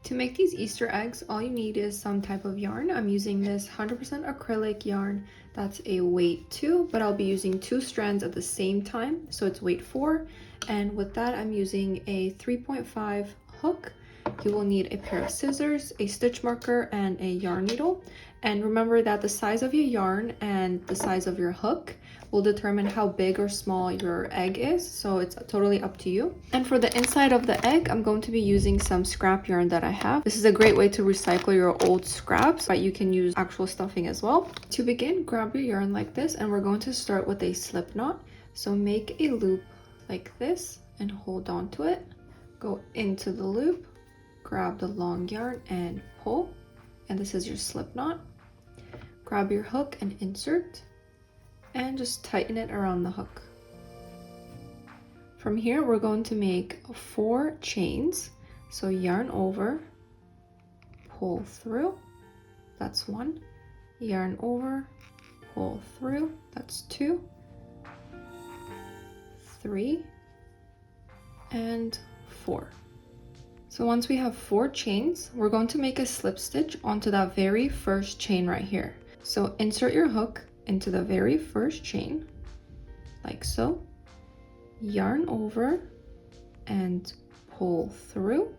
To make these Easter eggs, all you need is some type of yarn. I'm using this 100% acrylic yarn. That's a weight 2, but I'll be using 2 strands at the same time, so it's weight 4. And with that, I'm using a 3.5 hook. You will need a pair of scissors, a stitch marker, and a yarn needle. And remember that the size of your yarn and the size of your hook will determine how big or small your egg is, so it's totally up to you. And for the inside of the egg, I'm going to be using some scrap yarn that I have. This is a great way to recycle your old scraps, but you can use actual stuffing as well. To begin, grab your yarn like this, and we're going to start with a slip knot. So make a loop like this and hold on to it. Go into the loop, grab the long yarn and pull, and this is your slip knot. Grab your hook and insert, and just tighten it around the hook. From here, we're going to make 4 chains. So yarn over, pull through, that's 1. Yarn over, pull through, that's 2, 3, and 4. So once we have 4 chains, we're going to make a slip stitch onto that very first chain right here. So insert your hook into the very first chain, like so. Yarn over and pull through,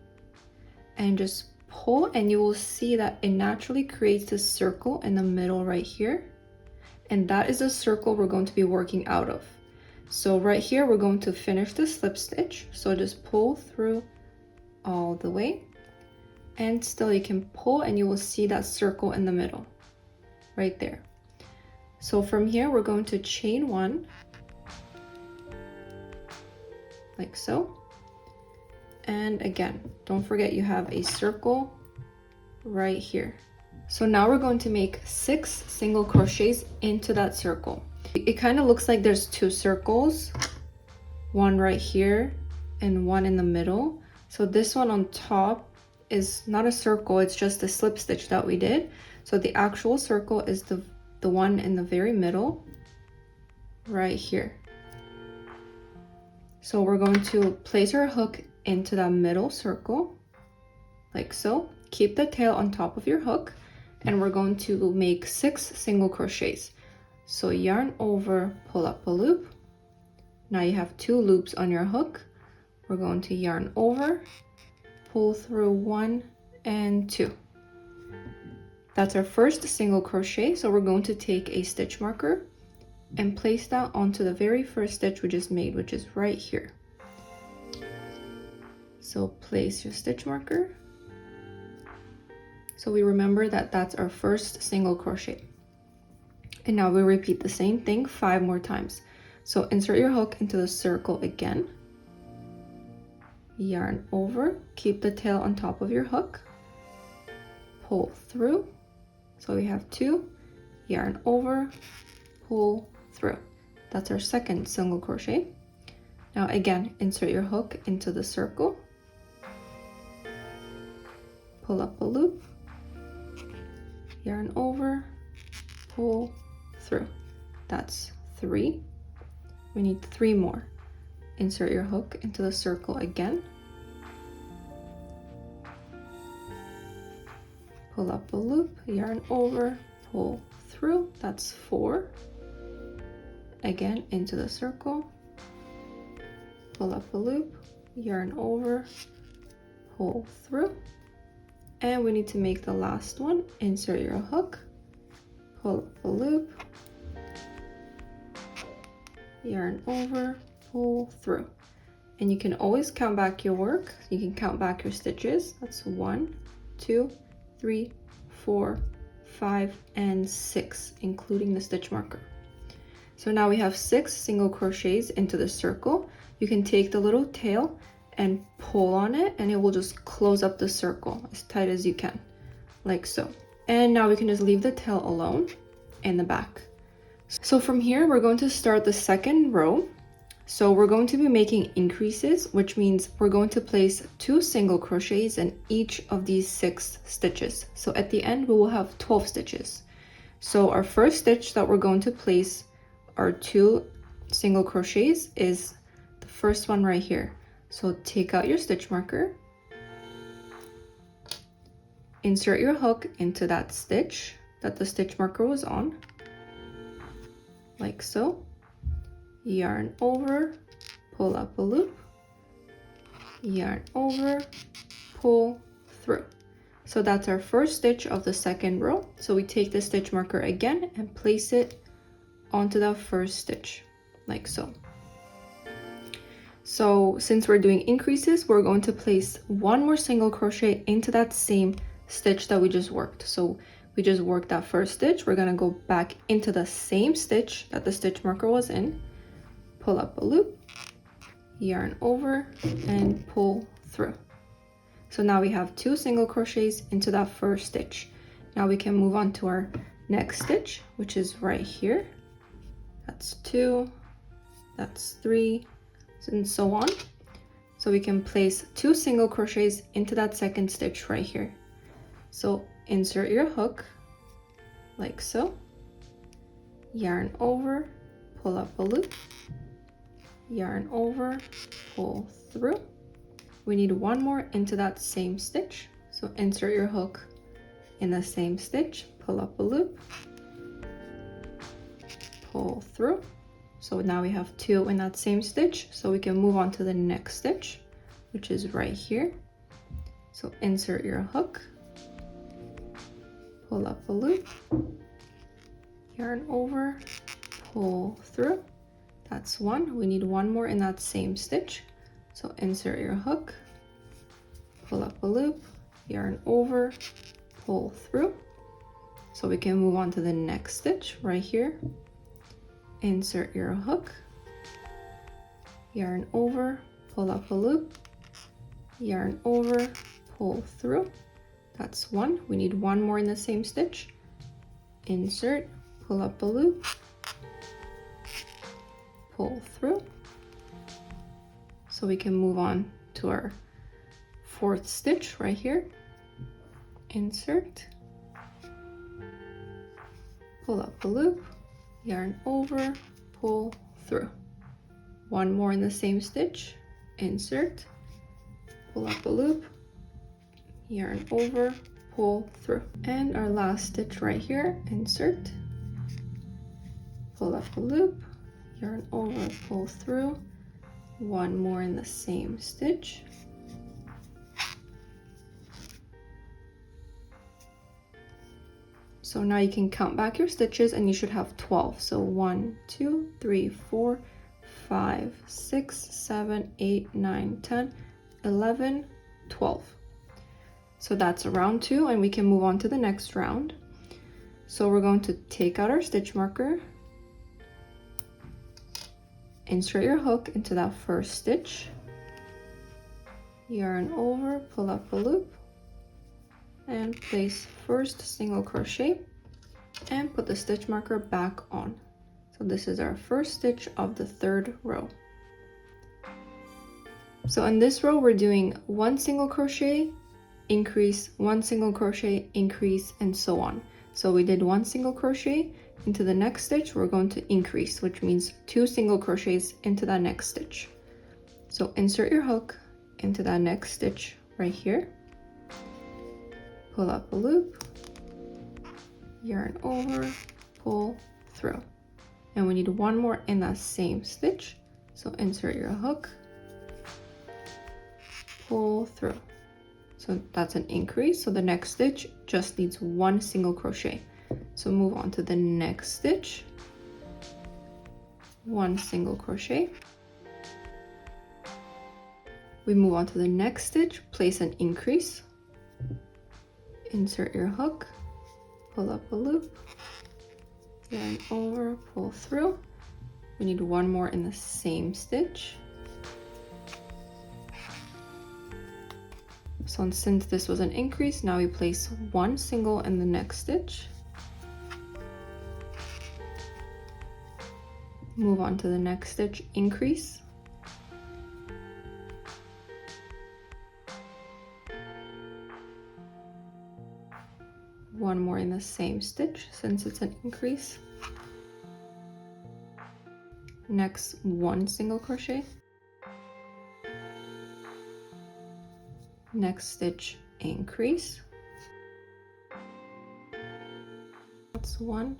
and just pull, and you will see that it naturally creates this circle in the middle right here. And that is a circle we're going to be working out of. So right here, we're going to finish the slip stitch. So just pull through all the way, and still you can pull, and you will see that circle in the middle right there. So from here, we're going to chain 1 like so. And again, don't forget you have a circle right here. So now we're going to make 6 single crochets into that circle. It kind of looks like there's 2 circles, one right here and one in the middle. So this one on top is not a circle, it's just a slip stitch that we did. So the actual circle is the one in the very middle right here. So we're going to place our hook into that middle circle like so. Keep the tail on top of your hook, and we're going to make 6 single crochets. So yarn over, pull up a loop. Now you have 2 loops on your hook. We're going to yarn over, pull through 1 and 2. That's our first single crochet. So we're going to take a stitch marker and place that onto the very first stitch we just made, which is right here. So place your stitch marker. So we remember that that's our first single crochet. And now we repeat the same thing 5 more times. So insert your hook into the circle again. Yarn over, keep the tail on top of your hook. Pull through. So we have 2, yarn over, pull through. That's our second single crochet. Now again, insert your hook into the circle. Pull up a loop. Yarn over, pull through. That's 3. We need 3 more. Insert your hook into the circle again. Pull up a loop, yarn over, pull through. That's 4. Again, into the circle. Pull up a loop, yarn over, pull through. And we need to make the last one. Insert your hook, pull up a loop, yarn over, pull through. And you can always count back your work. You can count back your stitches. That's 1, 2, 3, 4, 5, and 6, including the stitch marker. So now we have 6 single crochets into the circle. You can take the little tail and pull on it, and it will just close up the circle as tight as you can, like so. And now we can just leave the tail alone in the back. So from here, we're going to start the second row. So we're going to be making increases, which means we're going to place 2 single crochets in each of these 6 stitches. So at the end, we will have 12 stitches. So our first stitch that we're going to place our 2 single crochets is the first one right here. So take out your stitch marker insert your hook into that stitch that the stitch marker was on, like so. Yarn over, pull up a loop, yarn over, pull through. So that's our first stitch of the second row. So we take the stitch marker again and place it onto that first stitch, like so. So since we're doing increases, we're going to place one more single crochet into that same stitch that we just worked. So we just worked that first stitch. We're gonna go back into the same stitch that the stitch marker was in, pull up a loop, yarn over, and pull through. So now we have 2 single crochets into that first stitch. Now we can move on to our next stitch, which is right here. That's 2, that's 3, and so on. So we can place 2 single crochets into that second stitch right here. So insert your hook, like so, yarn over, pull up a loop, yarn over, pull through. We need one more into that same stitch. So insert your hook in the same stitch, pull up a loop, pull through. So now we have 2 in that same stitch, so we can move on to the next stitch, which is right here. So insert your hook, pull up a loop, yarn over, pull through. That's 1. We need 1 more in that same stitch. So insert your hook, pull up a loop, yarn over, pull through. So we can move on to the next stitch right here. Insert your hook, yarn over, pull up a loop, yarn over, pull through. That's 1. We need 1 more in the same stitch. Insert, pull up a loop, pull through. So we can move on to our 4th stitch right here. Insert, pull up a loop, yarn over, pull through. 1 more in the same stitch, insert, pull up a loop, yarn over, pull through. And our last stitch right here, insert, pull up a loop, yarn over, pull through. 1 more in the same stitch. So now you can count back your stitches and you should have 12. So 1, 2, 3, 4, 5, 6, 7, 8, 9, 10, 11, 12. So that's round 2 and we can move on to the next round. So we're going to take out our stitch marker, insert your hook into that first stitch, yarn over, pull up a loop, and place first single crochet and put the stitch marker back on. So this is our first stitch of the 3rd row. So in this row we're doing 1 single crochet, increase, 1 single crochet, increase, and so on. So we did 1 single crochet into the next stitch, we're going to increase, which means 2 single crochets into that next stitch. So insert your hook into that next stitch right here, pull up a loop, yarn over, pull through. And we need 1 more in that same stitch. So insert your hook, pull through. So that's an increase. So the next stitch just needs 1 single crochet. So move on to the next stitch, 1 single crochet. We move on to the next stitch, place an increase, insert your hook, pull up a loop, yarn over, pull through. We need 1 more in the same stitch. So since this was an increase, now we place 1 single in the next stitch. Move on to the next stitch, increase. One more in the same stitch since it's an increase. Next, 1 single crochet. Next stitch, increase. That's one.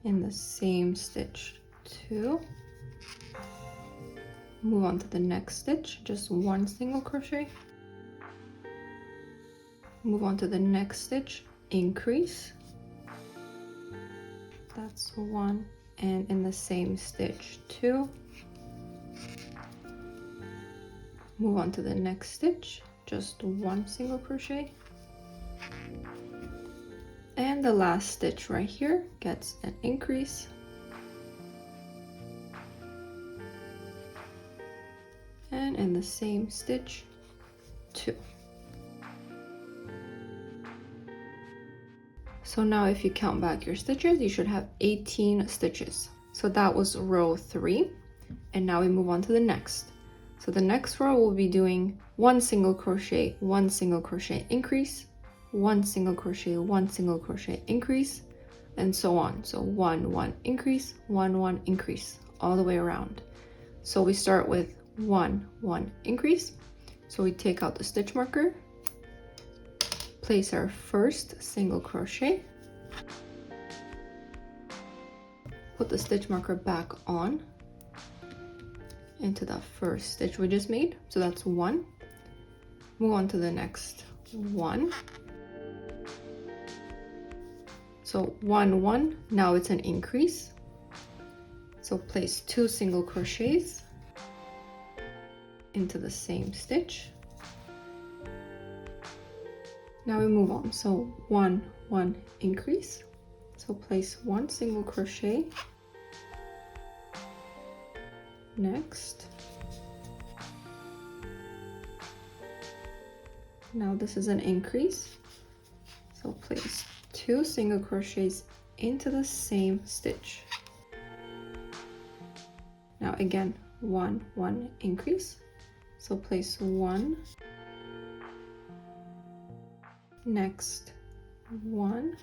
In the same stitch, 2. Move on to the next stitch, just 1 single crochet. Move on to the next stitch, increase. That's 1, and in the same stitch, 2. Move on to the next stitch, just 1 single crochet. And the last stitch right here gets an increase. And in the same stitch, 2. So now if you count back your stitches, you should have 18 stitches. So that was row 3. And now we move on to the next. So the next row we'll be doing 1 single crochet, 1 single crochet increase, 1 single crochet, 1 single crochet increase, and so on. So 1, 1 increase, 1, 1 increase, all the way around. So we start with 1, 1 increase. So we take out the stitch marker, place our first single crochet, put the stitch marker back on into that first stitch we just made. So that's 1. Move on to the next 1. So 1, 1, now it's an increase. So place 2 single crochets into the same stitch. Now we move on. So 1, 1 increase. So place 1 single crochet. Next. Now this is an increase. So place 2 single crochets into the same stitch. Now again, 1, 1 increase. So place 1. Next, 1.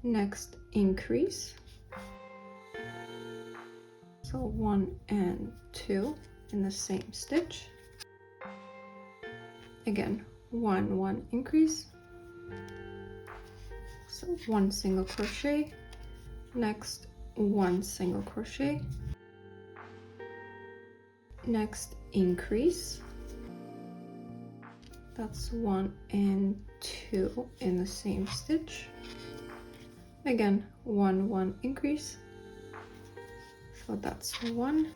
Next, increase. So 1 and 2 in the same stitch. Again, 1, 1 increase. So 1 single crochet. Next, 1 single crochet. Next, increase. That's 1 and 2 in the same stitch. Again, 1, 1 increase. So that's 1.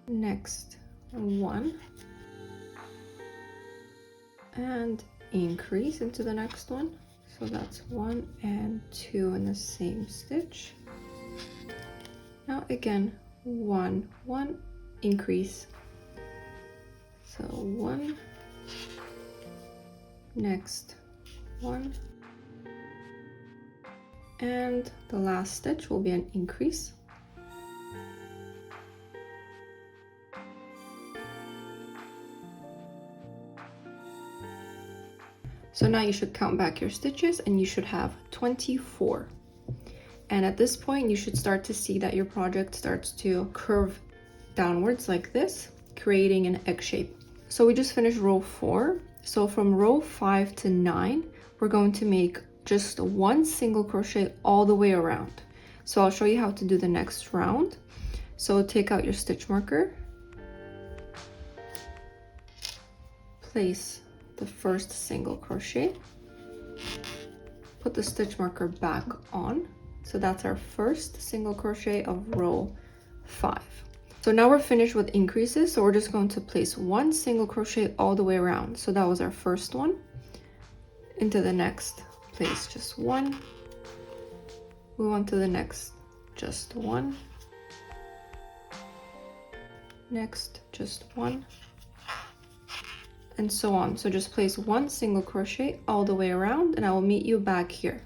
Next, 1. And increase into the next one. So that's 1 and 2 in the same stitch. Now again, 1, 1 increase. So 1. Next, 1. And the last stitch will be an increase. So now you should count back your stitches and you should have 24. And at this point, you should start to see that your project starts to curve downwards like this, creating an egg shape. So we just finished row 4. So from row 5 to 9, we're going to make just 1 single crochet all the way around. So I'll show you how to do the next round. So take out your stitch marker, place the first single crochet, put the stitch marker back on. So that's our first single crochet of row 5. So now we're finished with increases, so we're just going to place 1 single crochet all the way around. So that was our first one. Into the next, place just 1. Move on to the next, just 1. Next, just 1. And so on. So just place 1 single crochet all the way around, and I will meet you back here.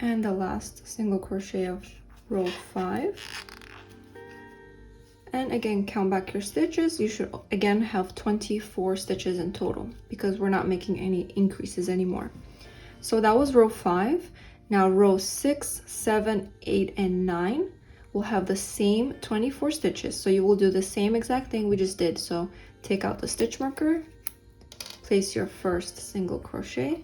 And the last single crochet of row 5. And again, count back your stitches. You should again have 24 stitches in total because we're not making any increases anymore. So that was row 5. Now row 6, 7, 8, and 9 will have the same 24 stitches. So you will do the same exact thing we just did. So take out the stitch marker, place your first single crochet,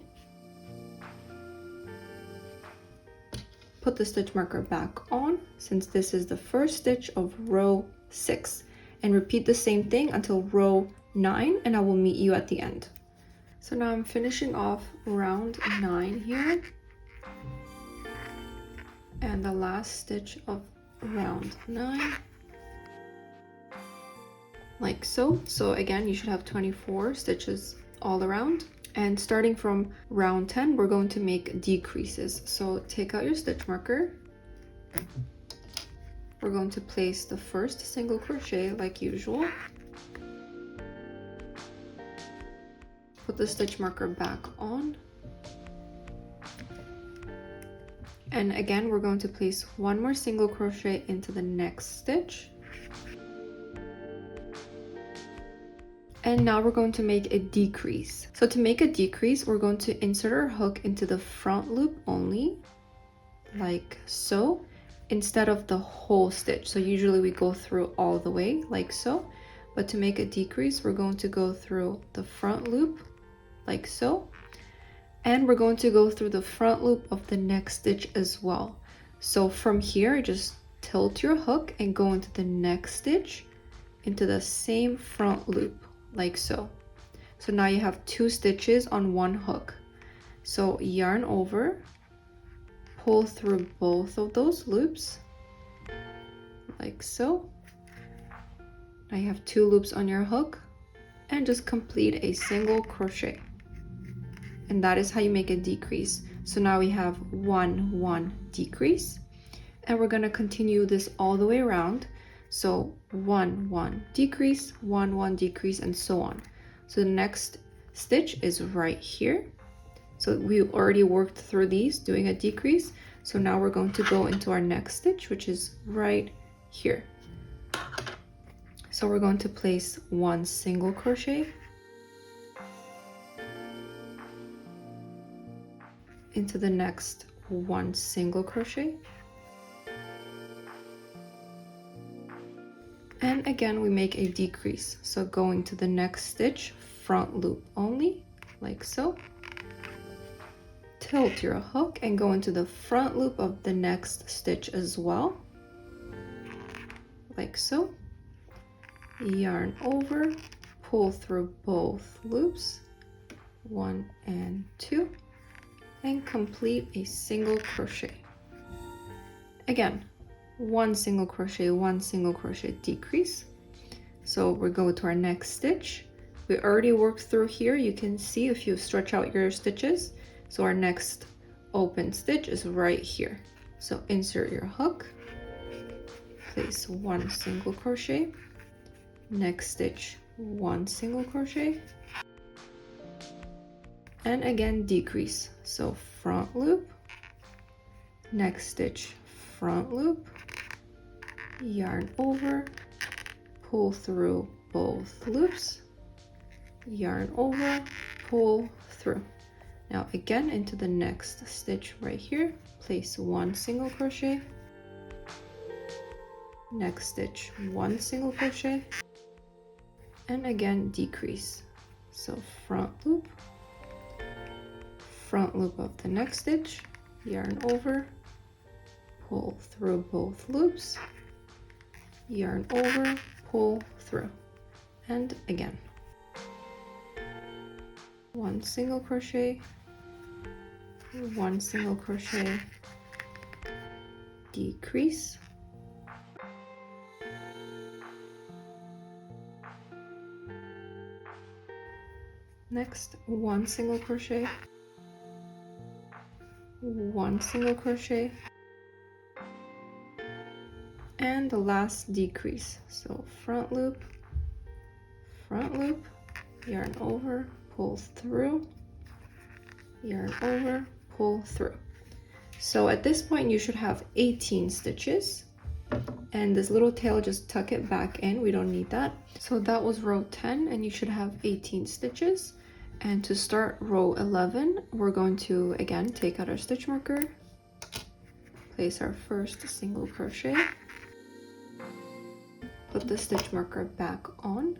put the stitch marker back on since this is the first stitch of row 6, and repeat the same thing until row 9, and I will meet you at the end. So now I'm finishing off round 9 here and the last stitch of round 9, like so. So again, you should have 24 stitches all around, and starting from round 10 we're going to make decreases. So take out your stitch marker, we're going to place the first single crochet like usual, put the stitch marker back on, and again we're going to place one more single crochet into the next stitch. And now we're going to make a decrease. So to make a decrease, we're going to insert our hook into the front loop only, like so, instead of the whole stitch. So usually we go through all the way like so, but to make a decrease, we're going to go through the front loop like so, and we're going to go through the front loop of the next stitch as well. So from here, just tilt your hook and go into the next stitch into the same front loop like so. So now you have 2 stitches on one hook. So yarn over, pull through both of those loops like so. Now you have 2 loops on your hook, and just complete a single crochet. And that is how you make a decrease. So now we have 1 1 decrease, and we're going to continue this all the way around. So 1 1 decrease, 1 1 decrease, and so on. So the next stitch is right here. So we already worked through these doing a decrease. So now we're going to go into our next stitch, which is right here. So we're going to place 1 single crochet into the next 1 single crochet, and again we make a decrease. So going to the next stitch, front loop only like so, tilt your hook and go into the front loop of the next stitch as well like so, yarn over, pull through both loops 1 and 2, and complete a single crochet. Again, 1 single crochet, 1 single crochet, decrease. So we go to our next stitch. We already worked through here. You can see if you stretch out your stitches. So our next open stitch is right here. So insert your hook, place 1 single crochet, next stitch 1 single crochet, and again decrease. So front loop, next stitch, front loop, yarn over, pull through both loops, yarn over, pull through. Now again into the next stitch right here, place 1 single crochet, next stitch 1 single crochet, and again decrease. So front loop of the next stitch, yarn over, pull through both loops, yarn over, pull through, and again 1 single crochet, 1 single crochet, decrease, next 1 single crochet, 1 single crochet, and the last decrease. So front loop, yarn over, pull through, yarn over, pull through. So at this point you should have 18 stitches, and this little tail, just tuck it back in, we don't need that. So that was row 10, and you should have 18 stitches. And to start row 11, we're going to again take out our stitch marker, place our first single crochet, put the stitch marker back on,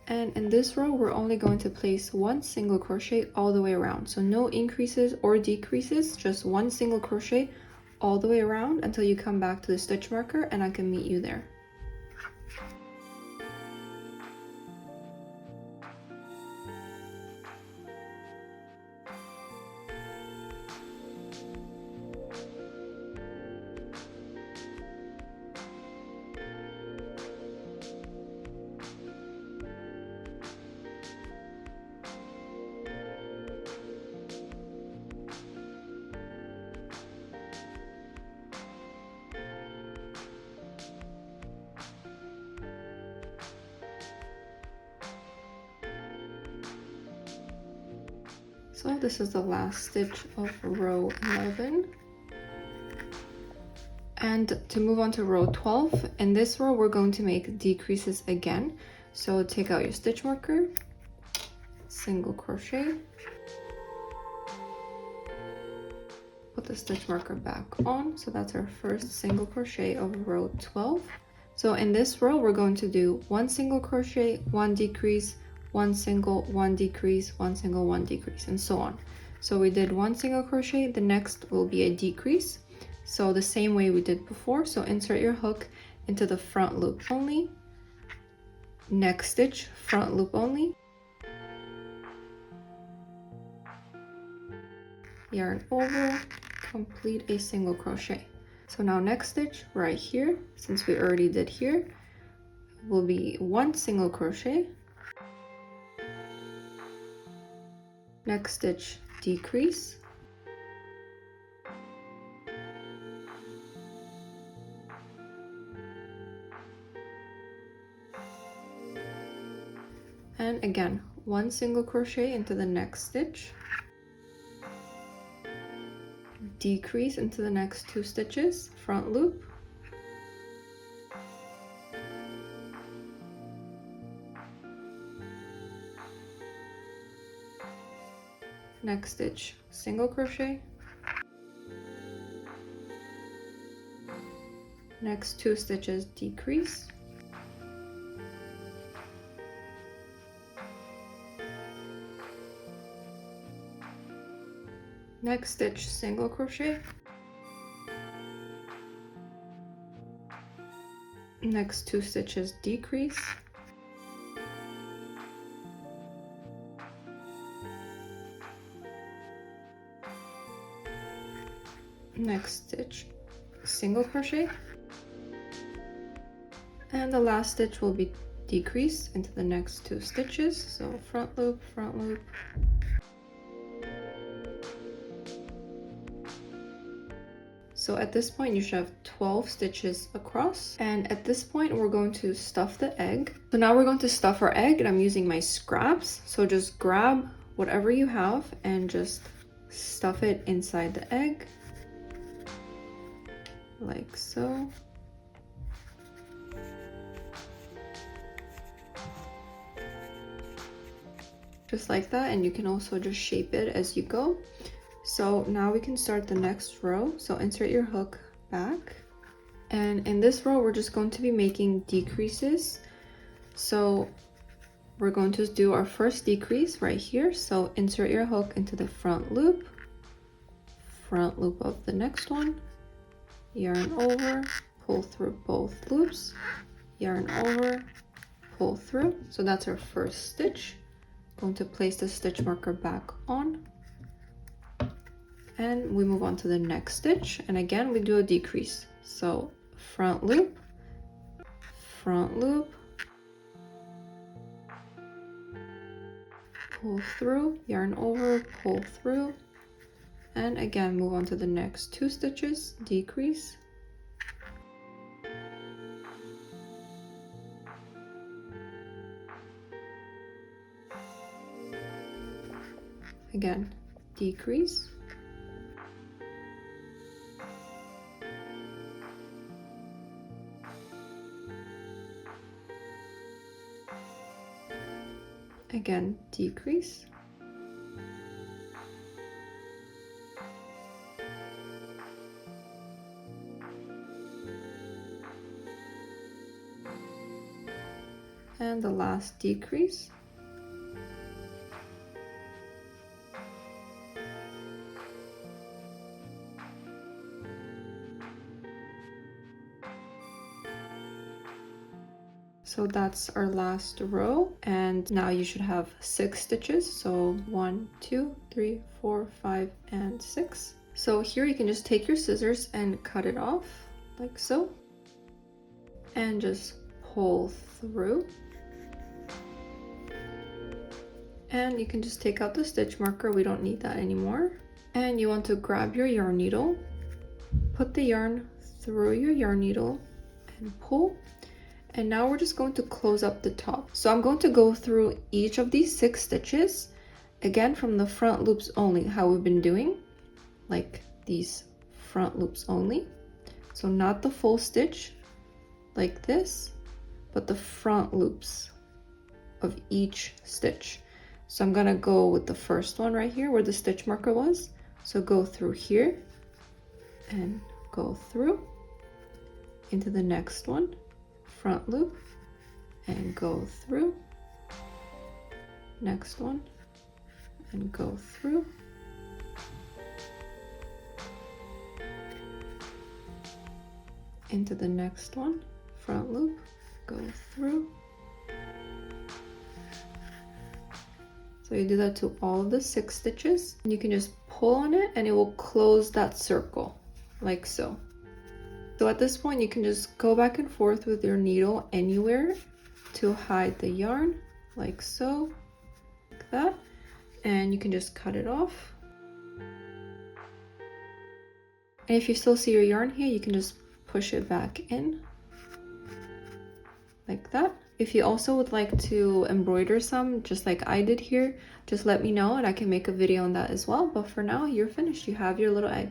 and in this row we're only going to place one single crochet all the way around. So no increases or decreases, just one single crochet all the way around until you come back to the stitch marker, and I can meet you there. So this is the last stitch of row 11. And to move on to row 12, in this row we're going to make decreases again. So take out your stitch marker, single crochet, put the stitch marker back on. So that's our first single crochet of row 12. So in this row we're going to do one single crochet, one decrease, one single, one decrease, one single, one decrease, and so on. So we did one single crochet, the next will be a decrease. So the same way we did before. So insert your hook into the front loop only, next stitch, front loop only, yarn over, complete a single crochet. So now next stitch right here, since we already did here, will be one single crochet, next stitch, decrease, and again one single crochet into the next stitch, decrease into the next two stitches, front loop, next stitch, single crochet, next two stitches, decrease, next stitch, single crochet, next two stitches, decrease, next stitch, single crochet, and the last stitch will be decrease into the next two stitches. So front loop, front loop, so at this point you should have 12 stitches across, and at this point we're going to stuff the egg. So now we're going to stuff our egg, and I'm using my scraps. So just grab whatever you have and just stuff it inside the egg like so. Just like that, and you can also just shape it as you go. So now we can start the next row. So insert your hook back, and in this row we're just going to be making decreases. So we're going to do our first decrease right here. So insert your hook into the front loop of the next one, yarn over, pull through both loops, yarn over, pull through. So that's our first stitch. Going to place the stitch marker back on, and we move on to the next stitch, and again we do a decrease. So front loop, pull through, yarn over, pull through, and again move on to the next two stitches, decrease, again decrease, again decrease, and the last decrease, so that's our last row, and now you should have 6 stitches. So 1, 2, 3, 4, 5, and 6. So here you can just take your scissors and cut it off like so, and just pull through, and you can just take out the stitch marker. We don't need that anymore. And you want to grab your yarn needle, put the yarn through your yarn needle and pull. And now we're just going to close up the top. So I'm going to go through each of these 6 stitches, again from the front loops only, how we've been doing, like these front loops only. So not the full stitch like this, but the front loops of each stitch. So I'm gonna go with the first one right here where the stitch marker was. So go through here and go through into the next one, front loop, and go through, next one, and go through, into the next one, front loop, go through. So you do that to all of the 6 stitches, and you can just pull on it and it will close that circle like so. So at this point, you can just go back and forth with your needle anywhere to hide the yarn, like so, like that, and you can just cut it off. And if you still see your yarn here, you can just push it back in, like that. If you also would like to embroider some, just like I did here, just let me know and I can make a video on that as well. But for now, you're finished. You have your little egg.